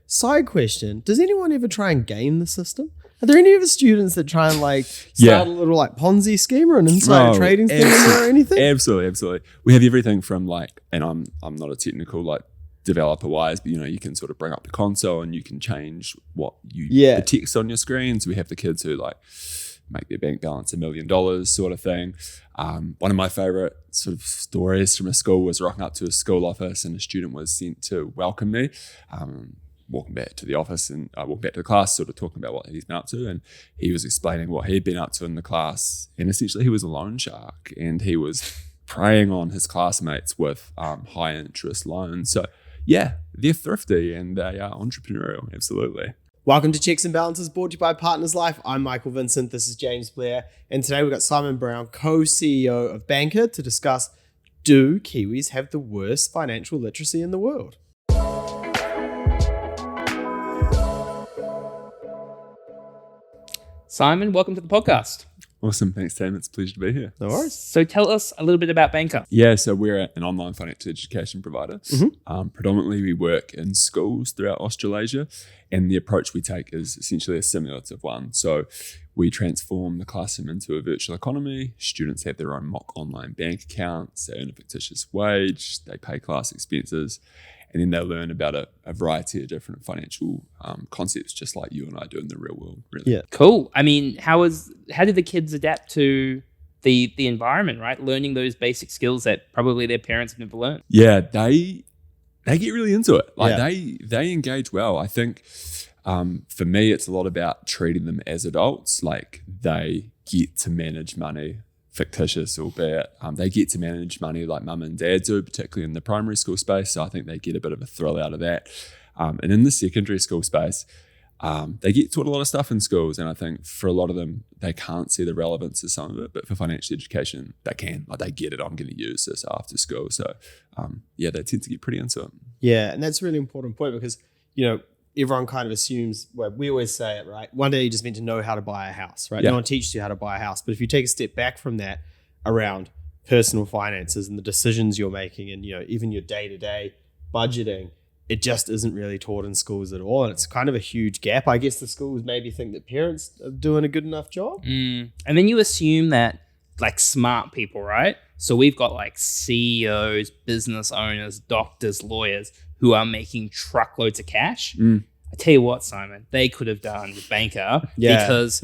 Side question, does anyone ever try and game the system? Are there any of the students that try and start a little Ponzi scheme or an insider trading thing or anything? Absolutely. We have everything from and I'm not a technical developer wise, but you can sort of bring up the console and you can change the text on your screen. So we have the kids who make their bank balance $1 million sort of thing. One of my favorite sort of stories from a school was rocking up to a school office and a student was sent to welcome me. Walking back to the office and walking back to the class, sort of talking about what he's been up to, and he was explaining what he'd been up to in the class, and essentially he was a loan shark and he was preying on his classmates with high interest loans. So yeah, they're thrifty and they are entrepreneurial, absolutely. Welcome to Checks and Balances, brought to you by Partners Life. I'm Michael Vincent, this is James Blair, and today we've got Simon Brown, co-CEO of Banqer, to discuss, do Kiwis have the worst financial literacy in the world? Simon, welcome to the podcast. Awesome. Thanks, Tim. It's a pleasure to be here. No worries. So tell us a little bit about Banqer. Yeah, so we're an online financial education provider. Mm-hmm. Predominantly, we work in schools throughout Australasia, and the approach we take is essentially a simulative one. So we transform the classroom into a virtual economy. Students have their own mock online bank accounts. They earn a fictitious wage. They pay class expenses. And then they'll learn about a variety of different financial concepts, just like you and I do in the real world, really. Yeah. Cool. I mean, how did the kids adapt to the environment, right? Learning those basic skills that probably their parents have never learned. Yeah, they get really into it. They engage well. I think for me, it's a lot about treating them as adults. They get to manage money. Fictitious, albeit they get to manage money like mum and dad do, particularly in the primary school space. So I think they get a bit of a thrill out of that. And in the secondary school space, they get taught a lot of stuff in schools. And I think for a lot of them, they can't see the relevance of some of it. But for financial education, they can. They get it. I'm going to use this after school. So they tend to get pretty into it. Yeah, and that's a really important point because, everyone kind of assumes, well, we always say it, right? One day you just meant to know how to buy a house, right? Yeah. No one teaches you how to buy a house. But if you take a step back from that around personal finances and the decisions you're making and, even your day-to-day budgeting, it just isn't really taught in schools at all. And it's kind of a huge gap. I guess the schools maybe think that parents are doing a good enough job. And then you assume that smart people, right? So we've got CEOs, business owners, doctors, lawyers who are making truckloads of cash. I tell you what, Simon, they could have done with Banqer because,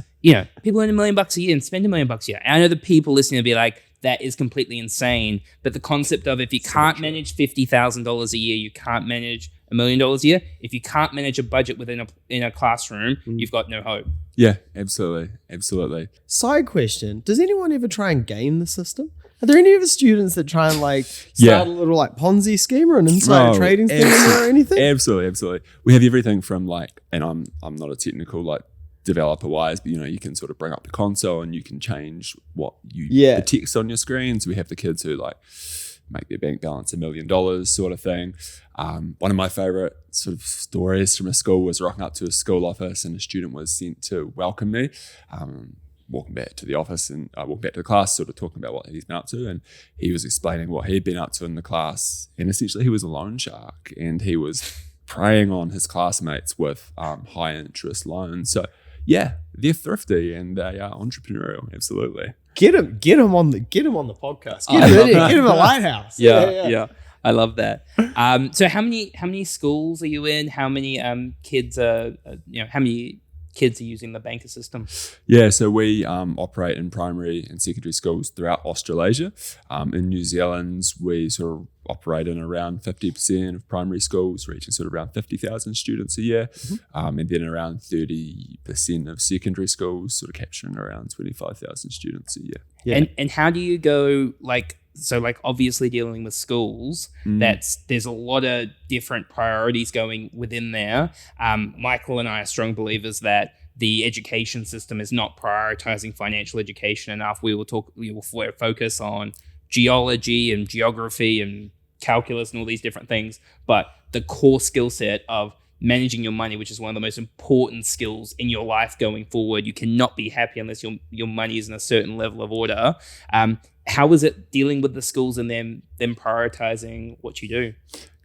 people earn $1 million a year and spend $1 million a year. And I know the people listening will be like, that is completely insane. But the concept of if you can't manage $50,000 a year, you can't manage $1 million a year. If you can't manage a budget in a classroom, you've got no hope. Yeah, absolutely. Side question, does anyone ever try and game the system? Are there any of the students that try and start a little Ponzi scheme or an insider trading thing or anything? Absolutely. We have everything from and I'm not a technical developer wise, but you can sort of bring up the console and you can change the text on your screen. So we have the kids who make their bank balance $1 million sort of thing. One of my favorite sort of stories from a school was rocking up to a school office and a student was sent to welcome me. Walking back to the office and walking back to the class, sort of talking about what he's been up to, and he was explaining what he'd been up to in the class, and essentially he was a loan shark and he was preying on his classmates with high interest loans. So yeah, they're thrifty and they are entrepreneurial, absolutely. Get him on the podcast. Get him a lighthouse. Yeah. I love that. So how many schools are you in? How many kids are how many kids are using the Banqer system? Yeah, so we operate in primary and secondary schools throughout Australasia. In New Zealand, we sort of operate in around 50% of primary schools, reaching sort of around 50,000 students a year. Mm-hmm. And then around 30% of secondary schools, sort of capturing around 25,000 students a year. Yeah. And how do you go obviously dealing with schools, there's a lot of different priorities going within there. Michael and I are strong believers that the education system is not prioritizing financial education enough. We will focus on geology and geography and calculus and all these different things, but the core skill set of managing your money, which is one of the most important skills in your life going forward. You cannot be happy unless your money is in a certain level of order. How is it dealing with the schools and them prioritizing what you do?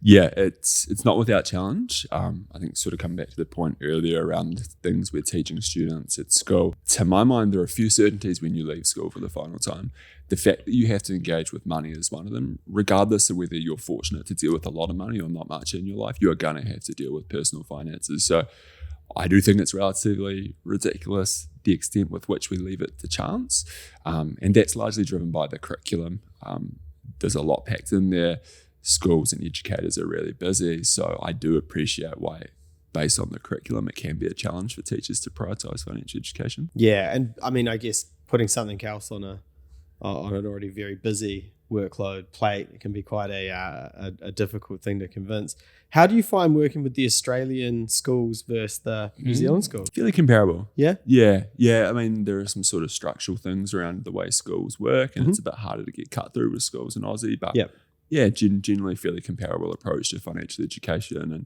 Yeah, it's not without challenge. I think sort of coming back to the point earlier around things we're teaching students at school. To my mind, there are a few certainties when you leave school for the final time. The fact that you have to engage with money is one of them. Regardless of whether you're fortunate to deal with a lot of money or not much in your life, you are going to have to deal with personal finances. So I do think it's relatively ridiculous the extent with which we leave it to chance. And that's largely driven by the curriculum. There's a lot packed in there. Schools and educators are really busy. So I do appreciate why, based on the curriculum, it can be a challenge for teachers to prioritise financial education. Yeah, and I mean, I guess putting something else on an already very busy workload plate, it can be quite a difficult thing to convince. How do you find working with the Australian schools versus the New Zealand schools? Fairly comparable. Yeah? Yeah. I mean, there are some sort of structural things around the way schools work, and it's a bit harder to get cut through with schools in Aussie, but yeah, generally fairly comparable approach to financial education and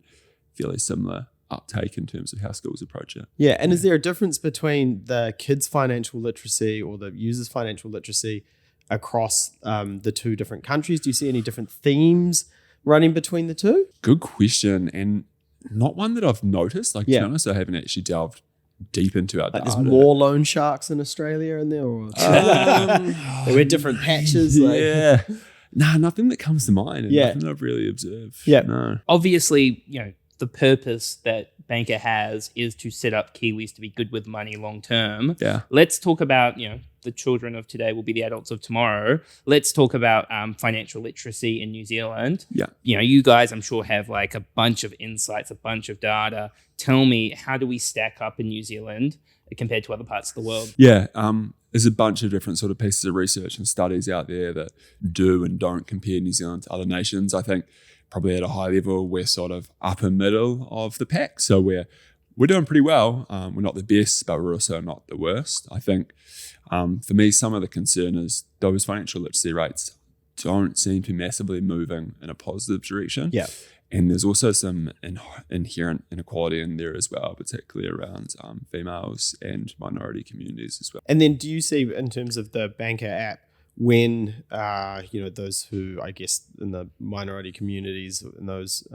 fairly similar uptake in terms of how schools approach it. Yeah, and is there a difference between the kids' financial literacy or the users' financial literacy across the two different countries? Do you see any different themes running between the two? Good question, and not one that I've noticed. Like, to be honest, I haven't actually delved deep into our data. There's more loan sharks in Australia in there? Or they wear different patches? Yeah. Nah, nothing that comes to mind, and nothing that I've really observed. Yeah. No. Obviously, the purpose that Banqer has is to set up Kiwis to be good with money long term. Yeah. Let's talk about, the children of today will be the adults of tomorrow. Let's talk about financial literacy in New Zealand. Yeah. You guys, I'm sure, have like a bunch of insights, a bunch of data. Tell me, how do we stack up in New Zealand compared to other parts of the world? Yeah. There's a bunch of different sort of pieces of research and studies out there that do and don't compare New Zealand to other nations. I think probably at a high level, we're sort of upper middle of the pack. So we're doing pretty well. We're not the best, but we're also not the worst. I think for me, some of the concern is those financial literacy rates don't seem to be massively moving in a positive direction. Yeah. And there's also some inherent inequality in there as well, particularly around females and minority communities as well. And then do you see, in terms of the Banqer app, when those who, I guess, in the minority communities and those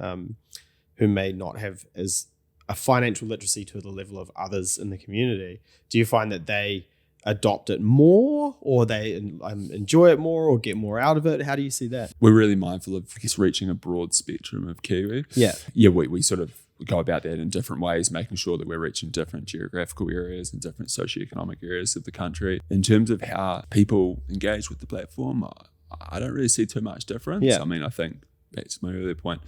who may not have as a financial literacy to the level of others in the community, do you find that they adopt it more, or they enjoy it more, or get more out of it? How do you see that? We're really mindful of, I guess, reaching a broad spectrum of Kiwi. Yeah. We sort of go about that in different ways, making sure that we're reaching different geographical areas and different socioeconomic areas of the country. In terms of how people engage with the platform, I don't really see too much difference. Yeah. I mean, I think that's my earlier point.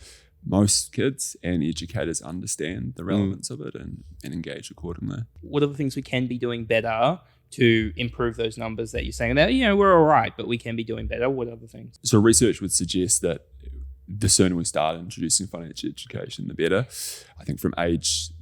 Most kids and educators understand the relevance of it and engage accordingly. What are the things we can be doing better to improve those numbers that you're saying? That, we're all right, but we can be doing better. What other things? So research would suggest that the sooner we start introducing financial education, the better. I think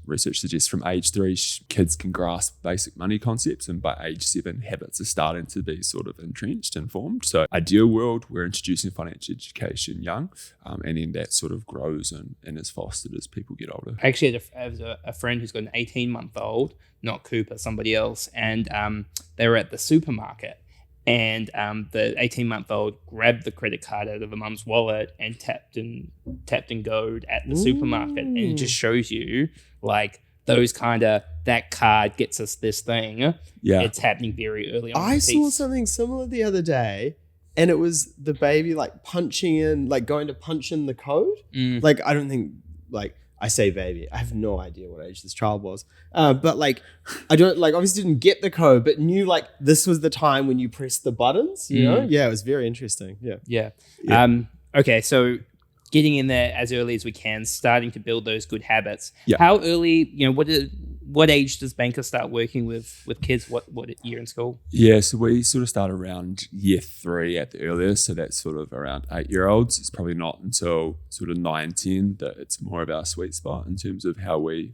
research suggests from age 3, kids can grasp basic money concepts, and by age 7, habits are starting to be sort of entrenched and formed. So ideal world, we're introducing financial education young, and then that sort of grows and is fostered as people get older. I actually had a friend who's got an 18-month-old, not Cooper, somebody else, and they were at the supermarket. And the 18-month-old grabbed the credit card out of the mum's wallet and tapped and goed at the supermarket. And it just shows you, like, those kind of, that card gets us this thing. Yeah. It's happening very early on. I saw something similar the other day, and it was the baby, like, punching in, like, going to punch in the code. Like, I don't think, like, I say baby, I have no idea what age this child was. But like, I don't, like, obviously didn't get the code, but knew, like, this was the time when you press the buttons, you know? Yeah, it was very interesting. Yeah. Okay, so getting in there as early as we can, starting to build those good habits. Yeah. How early, what age does Banqer start working with kids? What year in school? Yeah, so we sort of start around year 3 at the earliest. So that's sort of around 8-year-olds. It's probably not until sort of 9, 10 that it's more of our sweet spot in terms of how we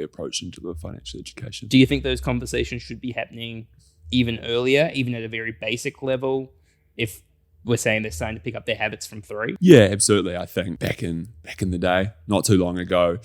approach into the financial education. Do you think those conversations should be happening even earlier, even at a very basic level? If we're saying they're starting to pick up their habits from 3. Yeah, absolutely. I think back in the day, not too long ago,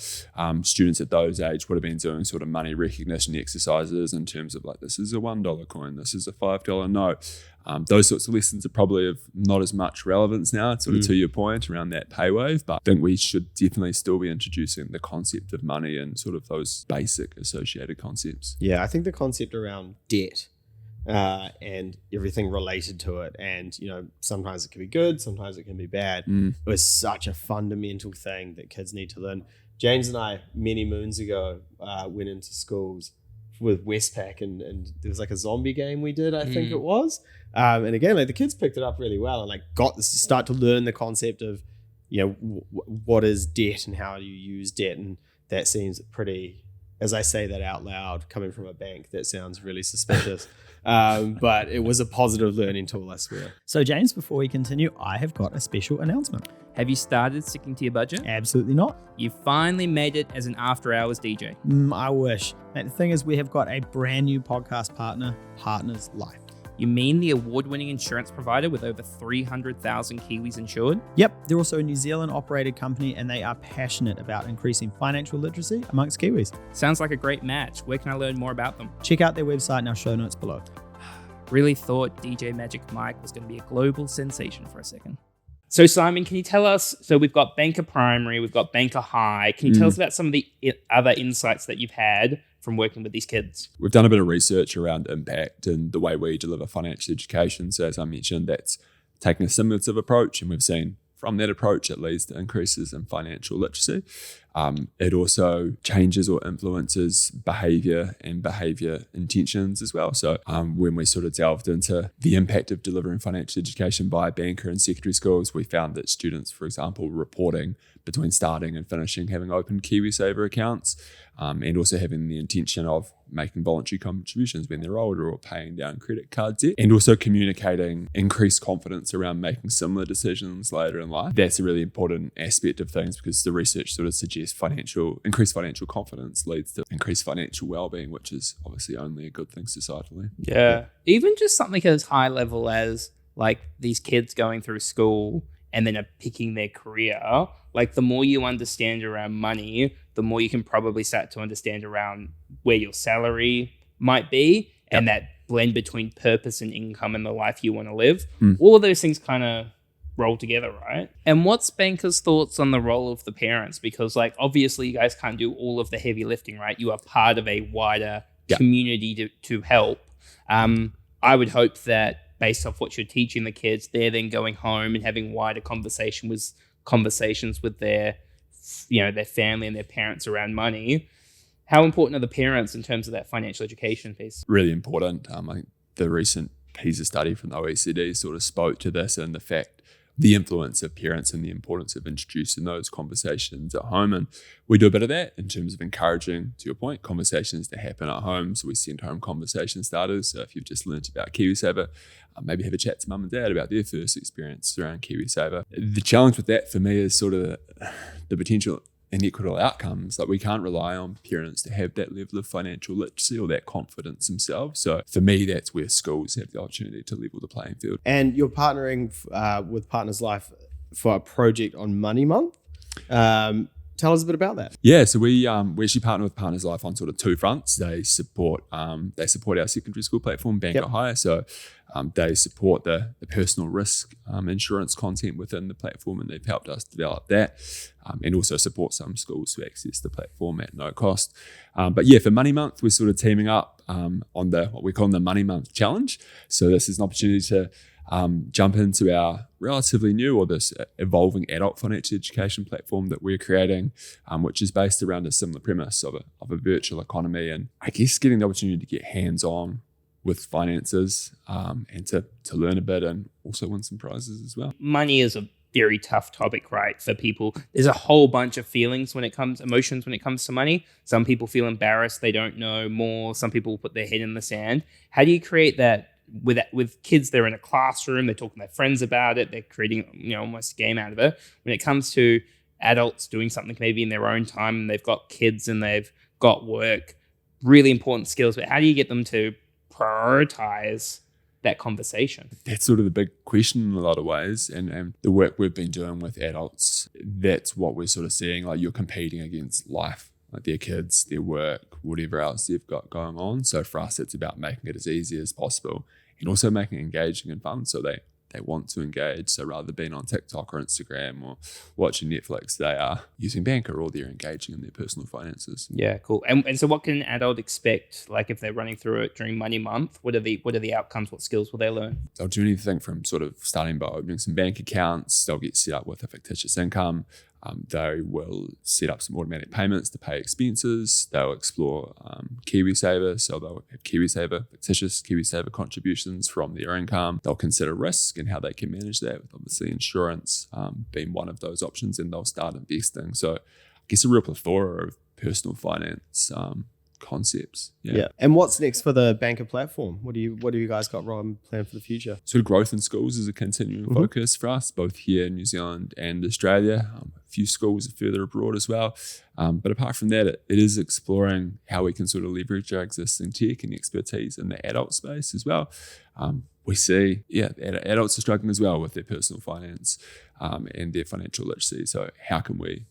students at those age would have been doing sort of money recognition exercises in terms of like, this is a $1 coin, this is a $5 note. Those sorts of lessons are probably of not as much relevance now, sort of to your point around that pay wave. But I think we should definitely still be introducing the concept of money and sort of those basic associated concepts. Yeah, I think the concept around debt and everything related to it, and sometimes it can be good, sometimes it can be bad. It was such a fundamental thing that kids need to learn. James and I many moons ago went into schools with Westpac, and there was like a zombie game we did, I think it was, and again, like the kids picked it up really well and like got to start to learn the concept of what is debt and how do you use debt. And that seems pretty, as I say that out loud, coming from a bank, that sounds really suspicious. But it was a positive learning tool, I swear. So James, before we continue, I have got a special announcement. Have you started sticking to your budget? Absolutely not. You finally made it as an after-hours DJ. I wish. And the thing is, we have got a brand new podcast partner, Partners Life. You mean the award-winning insurance provider with over 300,000 Kiwis insured? Yep, they're also a New Zealand-operated company, and they are passionate about increasing financial literacy amongst Kiwis. Sounds like a great match. Where can I learn more about them? Check out their website in our show notes below. Really thought DJ Magic Mike was going to be a global sensation for a second. So Simon, can you tell us, so we've got Banqer Primary, we've got Banqer High. Can you tell us about some of the other insights that you've had from working with these kids? We've done a bit of research around impact and the way we deliver financial education. So as I mentioned, that's taking a simulative approach, and we've seen from that approach it leads to increases in financial literacy. It also changes or influences behaviour and behaviour intentions as well. So when we sort of delved into the impact of delivering financial education by Banqer in secondary schools, we found that students, for example, reporting between starting and finishing having opened KiwiSaver accounts, and also having the intention of making voluntary contributions when they're older or paying down credit card debt, and also communicating increased confidence around making similar decisions later in life. That's a really important aspect of things, because the research sort of suggests increased financial confidence leads to increased financial well-being, which is obviously only a good thing societally. Yeah. Even just something as high level as like these kids going through school and then are picking their career, like the more you understand around money, the more you can probably start to understand around where your salary might be, and that blend between purpose and income and the life you want to live. All of those things kind of roll together, right? And what's Banqer's thoughts on the role of the parents? Because like obviously you guys can't do all of the heavy lifting, right? You are part of a wider community to help. I would hope that based off what you're teaching the kids, they're then going home and having wider conversations with their family and their parents around money. How important are the parents in terms of that financial education piece? Really important. I think the recent PISA study from the OECD sort of spoke to this, and the influence of parents and the importance of introducing those conversations at home. And we do a bit of that in terms of encouraging, to your point, conversations to happen at home. So we send home conversation starters. So if you've just learnt about KiwiSaver, maybe have a chat to mum and dad about their first experience around KiwiSaver. The challenge with that for me is sort of the potential inequitable outcomes. Like we can't rely on parents to have that level of financial literacy or that confidence themselves. So for me, that's where schools have the opportunity to level the playing field. And you're partnering with Partners Life for a project on Money Month. Tell us a bit about that. Yeah, so we actually partner with Partners Life on sort of two fronts. They support our secondary school platform, Banqer High. So they support the personal risk insurance content within the platform, and they've helped us develop that, and also support some schools to access the platform at no cost. But yeah, for Money Month, we're sort of teaming up on what we call the Money Month Challenge. So this is an opportunity to jump into our relatively new or this evolving adult financial education platform that we're creating, which is based around a similar premise of a virtual economy, and I guess getting the opportunity to get hands-on with finances and to learn a bit and also win some prizes as well. Money is a very tough topic, right, for people. There's a whole bunch of emotions when it comes to money. Some people feel embarrassed, they don't know more. Some people put their head in the sand. How do you create that with kids? They're in a classroom, they're talking to their friends about it, they're creating almost a game out of it. When it comes to adults doing something maybe in their own time, and they've got kids and they've got work, really important skills, but how do you get them to prioritize that conversation? That's sort of the big question in a lot of ways. And the work we've been doing with adults, that's what we're sort of seeing. Like, you're competing against life, like their kids, their work, whatever else they've got going on. So for us, it's about making it as easy as possible and also making it engaging and fun. So they want to engage. So rather than being on TikTok or Instagram or watching Netflix, they are using Banqer, or they're engaging in their personal finances. Yeah, cool. And so what can an adult expect, like if they're running through it during Money Month? What are the outcomes? What skills will they learn? They'll do anything from sort of starting by opening some bank accounts. They'll get set up with a fictitious income. They will set up some automatic payments to pay expenses. They'll explore KiwiSaver, so they'll have KiwiSaver, fictitious KiwiSaver contributions from their income. They'll consider risk and how they can manage that, with obviously insurance being one of those options, and they'll start investing. So I guess a real plethora of personal finance concepts. Yeah. And what's next for the Banqer platform? What do you guys got planned for the future? Sort of growth in schools is a continuing focus for us, both here in New Zealand and Australia. A few schools further abroad as well. But apart from that, it is exploring how we can sort of leverage our existing tech and expertise in the adult space as well. We see, adults are struggling as well with their personal finance and their financial literacy. So how can we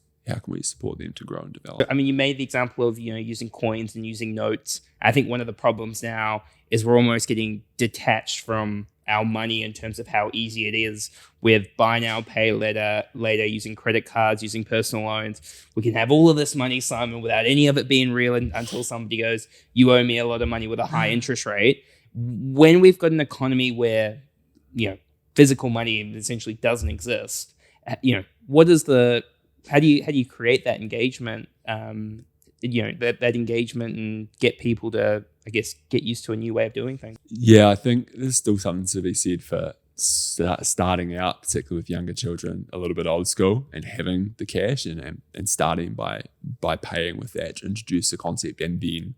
support them to grow and develop? I mean, you made the example of, using coins and using notes. I think one of the problems now is we're almost getting detached from our money in terms of how easy it is with buy now, pay later, using credit cards, using personal loans. We can have all of this money, Simon, without any of it being real until somebody goes, you owe me a lot of money with a high interest rate. When we've got an economy where, physical money essentially doesn't exist, how do you create that engagement, that engagement, and get people to, I guess, get used to a new way of doing things? Yeah, I think there's still something to be said for starting out, particularly with younger children, a little bit old school, and having the cash and starting by paying with that to introduce the concept, and then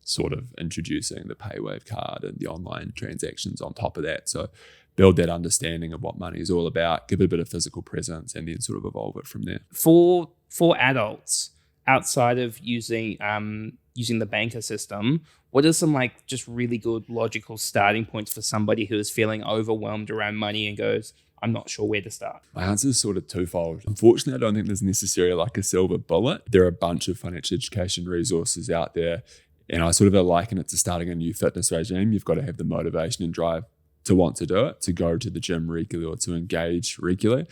sort of introducing the PayWave card and the online transactions on top of that. So build that understanding of what money is all about, give it a bit of physical presence, and then sort of evolve it from there. For adults, outside of using the Banqer system, what are some just really good logical starting points for somebody who is feeling overwhelmed around money and goes, I'm not sure where to start? My answer is sort of twofold. Unfortunately, I don't think there's necessarily a silver bullet. There are a bunch of financial education resources out there, and I sort of liken it to starting a new fitness regime. You've got to have the motivation and drive to want to do it, to go to the gym regularly or to engage regularly.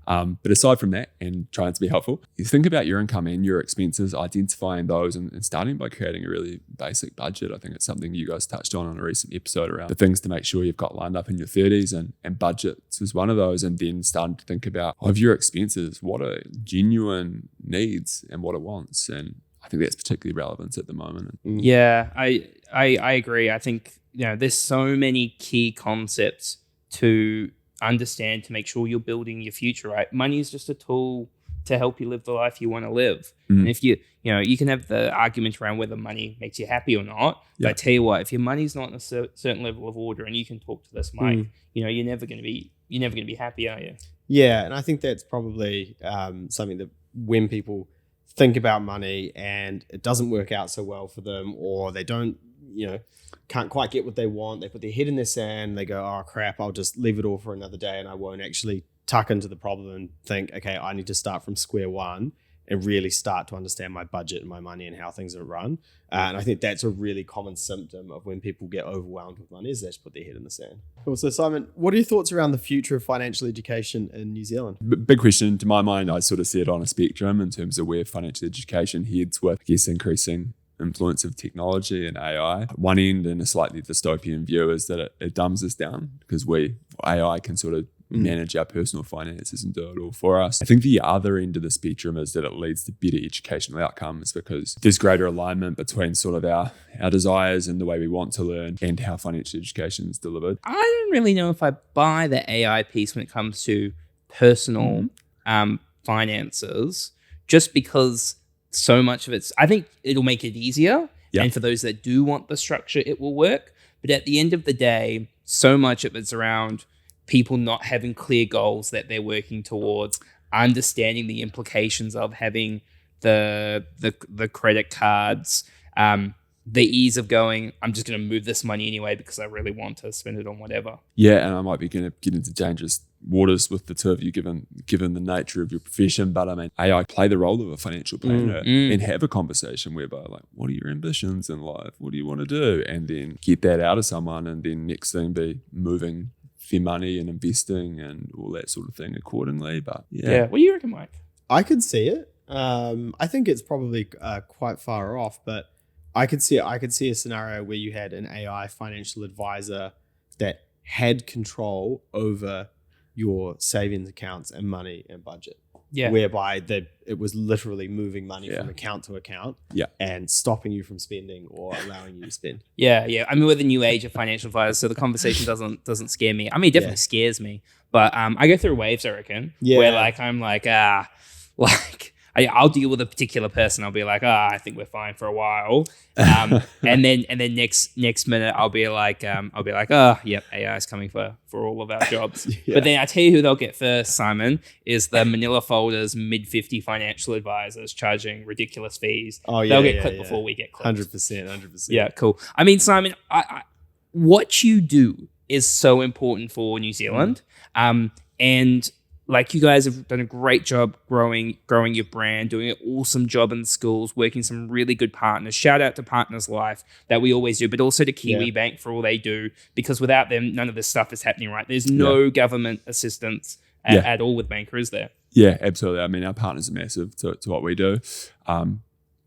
But aside from that, and trying to be helpful, you think about your income and your expenses, identifying those, and starting by creating a really basic budget. I think it's something you guys touched on a recent episode around the things to make sure you've got lined up in your 30s, and budgets is one of those. And then starting to think about, of your expenses, what are genuine needs and what are wants. And I think that's particularly relevant at the moment. Yeah, I agree. I think there's so many key concepts to understand to make sure you're building your future, right? Money is just a tool to help you live the life you want to live. And if you can have the argument around whether money makes you happy or not. But I tell you what, if your money's not in a certain level of order, and you can talk to this Mike, you're never going to be happy, are you? Yeah, and I think that's probably something that when people think about money and it doesn't work out so well for them, or they don't, can't quite get what they want, they put their head in the sand, they go, oh crap, I'll just leave it all for another day, and I won't actually tuck into the problem and think, okay, I need to start from square one and really start to understand my budget and my money and how things are run. And I think that's a really common symptom of when people get overwhelmed with money, is they just put their head in the sand. Cool. So Simon, what are your thoughts around the future of financial education in New Zealand? Big question. To my mind, I sort of see it on a spectrum in terms of where financial education heads with, I guess, increasing influence of technology and AI. One end, in a slightly dystopian view, is that it dumbs us down, because AI can sort of manage our personal finances and do it all for us. I think the other end of the spectrum is that it leads to better educational outcomes, because there's greater alignment between sort of our desires and the way we want to learn and how financial education is delivered. I don't really know if I buy the AI piece when it comes to personal finances, just because so much of I think it'll make it easier. Yeah. And for those that do want the structure, it will work. But at the end of the day, so much of it's around people not having clear goals that they're working towards, understanding the implications of having the credit cards, the ease of going, I'm just going to move this money anyway because I really want to spend it on whatever. Yeah, and I might be going to get into dangerous waters with the two of you, given the nature of your profession. But I mean, AI play the role of a financial planner and have a conversation whereby, like, what are your ambitions in life? What do you want to do? And then get that out of someone, and then next thing be moving their money and investing and all that sort of thing accordingly. But yeah. What do you reckon, Mike? I could see it. I think it's probably quite far off, but I could see a scenario where you had an AI financial advisor that had control over your savings accounts and money and budget. Yeah. Whereby it was literally moving money from account to account and stopping you from spending or allowing you to spend. Yeah. I mean, we're the new age of financial advisors, so the conversation doesn't scare me. I mean, it definitely scares me, but I go through waves, I reckon, where like I'm like, I'll deal with a particular person. I'll be like, I think we're fine for a while. And then next minute I'll be like, yep, AI is coming for all of our jobs. But then I tell you who they'll get first, Simon, is the Manila Folders mid-50 financial advisors charging ridiculous fees. They'll get clipped before we get clipped. 100%. Yeah, cool. I mean, Simon, what you do is so important for New Zealand. And like, you guys have done a great job growing your brand, doing an awesome job in schools, working some really good partners. Shout out to Partners Life that we always do, but also to Kiwi Bank for all they do, because without them, none of this stuff is happening, right? There's no government assistance at all with Banqer, is there? Yeah, absolutely. I mean, our partners are massive to what we do.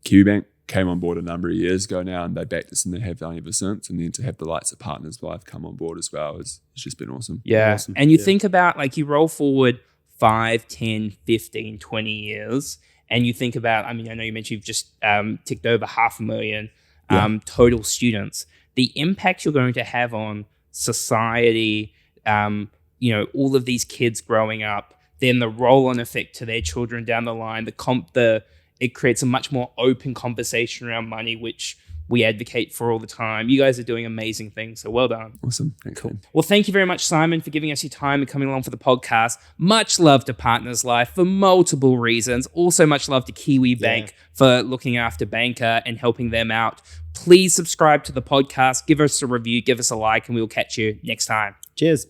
Kiwi Bank came on board a number of years ago now, and they backed us and they have done ever since. And then to have the likes of Partners Life come on board as well it's just been awesome. Yeah. Awesome. And you think about, like, you roll forward 5, 10, 15, 20 years, and you think about, I mean, I know you mentioned you've just ticked over 500,000 total students. The impact you're going to have on society, all of these kids growing up, then the roll-on effect to their children down the line, it creates a much more open conversation around money, which we advocate for all the time. You guys are doing amazing things, so well done. Awesome. Thanks, cool. Well, thank you very much, Simon, for giving us your time and coming along for the podcast. Much love to Partners Life for multiple reasons. Also, much love to Kiwi Bank for looking after Banqer and helping them out. Please subscribe to the podcast, give us a review, give us a like, and we'll catch you next time. Cheers.